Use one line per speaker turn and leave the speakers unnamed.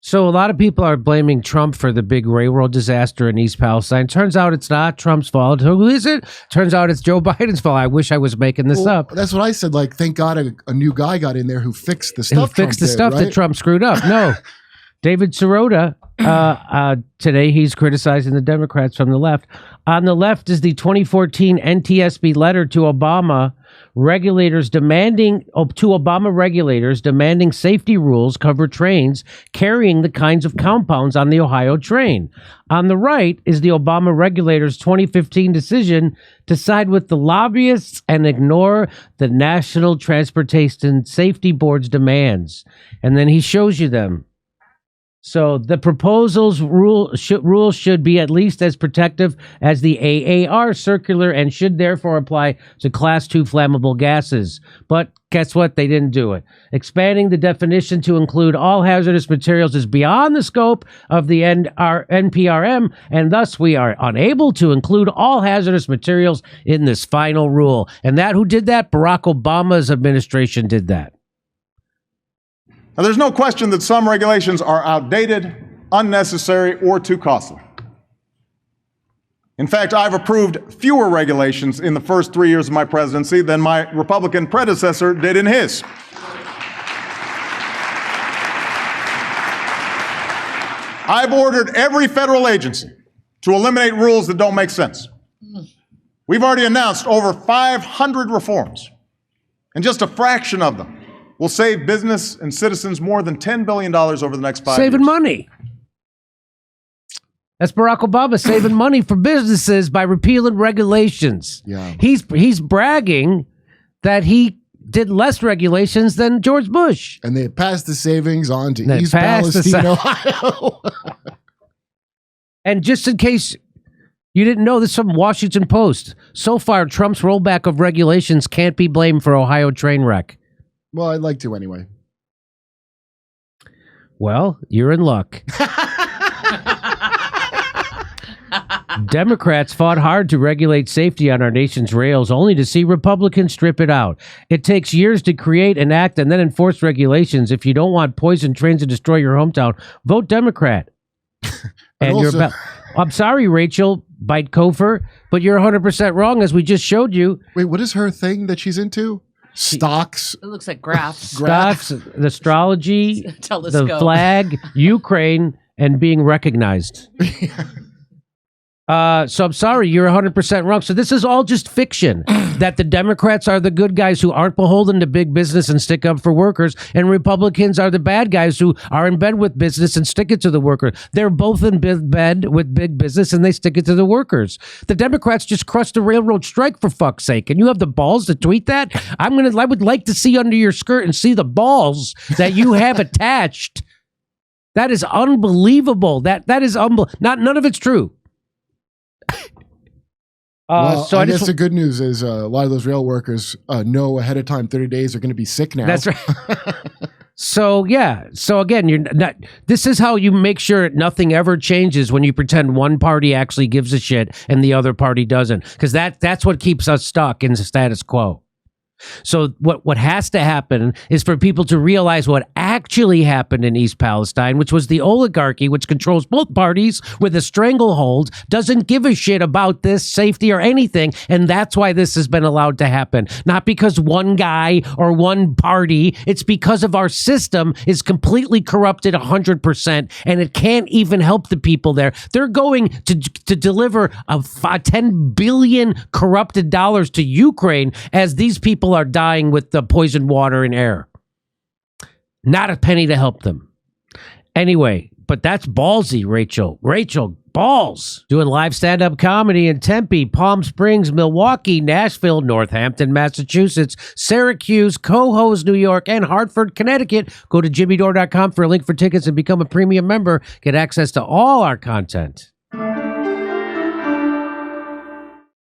So a lot of people are blaming Trump for the big railroad disaster in East Palestine. Turns out it's not Trump's fault. Who is it? Turns out it's Joe Biden's fault. I wish I was making this up.
That's what I said. Like, thank God a new guy got in there who fixed the stuff.
That Trump screwed up. No. David Sirota, today he's criticizing the Democrats from the left. On the left is the 2014 NTSB letter to Obama regulators demanding safety rules cover trains carrying the kinds of compounds on the Ohio train. On the right is the Obama regulators' 2015 decision to side with the lobbyists and ignore the National Transportation Safety Board's demands. And then he shows you them. So the proposal's rules should be at least as protective as the AAR circular and should therefore apply to Class 2 flammable gases. But guess what? They didn't do it. Expanding the definition to include all hazardous materials is beyond the scope of the NPRM, and thus we are unable to include all hazardous materials in this final rule. And who did that? Barack Obama's administration did that.
Now, there's no question that some regulations are outdated, unnecessary, or too costly. In fact, I've approved fewer regulations in the first 3 years of my presidency than my Republican predecessor did in his. I've ordered every federal agency to eliminate rules that don't make sense. We've already announced over 500 reforms, and just a fraction of them will save business and citizens more than $10 billion over the next 5 years.
Saving money. That's Barack Obama saving money for businesses by repealing regulations.
Yeah.
He's bragging that he did less regulations than George Bush.
And they passed the savings on to East Palestine, Ohio.
And just in case you didn't know, this is from Washington Post. So far, Trump's rollback of regulations can't be blamed for Ohio train wreck.
Well, I'd like to anyway.
Well, you're in luck. Democrats fought hard to regulate safety on our nation's rails, only to see Republicans strip it out. It takes years to create, enact, and then enforce regulations. If you don't want poison trains to destroy your hometown, vote Democrat. And also, I'm sorry, Rachel Bitekofer, but you're 100% wrong, as we just showed you.
Wait, what is her thing that she's into? Stocks.
It looks like graphs.
Stocks, the astrology,
Telescope.
the flag, Ukraine, and being recognized. So I'm sorry, you're 100% wrong. So this is all just fiction, that the Democrats are the good guys who aren't beholden to big business and stick up for workers, and Republicans are the bad guys who are in bed with business and stick it to the workers. They're both in bed with big business and they stick it to the workers. The Democrats just crushed the railroad strike, for fuck's sake. And you have the balls to tweet that? I would like to see under your skirt and see the balls that you have attached. That is unbelievable. That is unbelievable. None of it's true.
Well,
so
I guess the good news is a lot of those rail workers know ahead of time 30 days are going to be sick now.
That's right. So yeah. So again, you're not. This is how you make sure nothing ever changes, when you pretend one party actually gives a shit and the other party doesn't, because that's what keeps us stuck in the status quo. So what has to happen is for people to realize what actually happened in East Palestine, which was the oligarchy, which controls both parties with a stranglehold, doesn't give a shit about this safety or anything. And that's why this has been allowed to happen. Not because one guy or one party. It's because of our system is completely corrupted 100%, and it can't even help the people there. They're going to deliver $10 billion corrupted dollars to Ukraine as these people are dying with the poisoned water and air. Not a penny to help them. Anyway, but that's ballsy, Rachel. Rachel, balls. Doing live stand-up comedy in Tempe, Palm Springs, Milwaukee, Nashville, Northampton, Massachusetts, Syracuse, Cohoes, New York, and Hartford, Connecticut. Go to jimmydore.com for a link for tickets and become a premium member. Get access to all our content.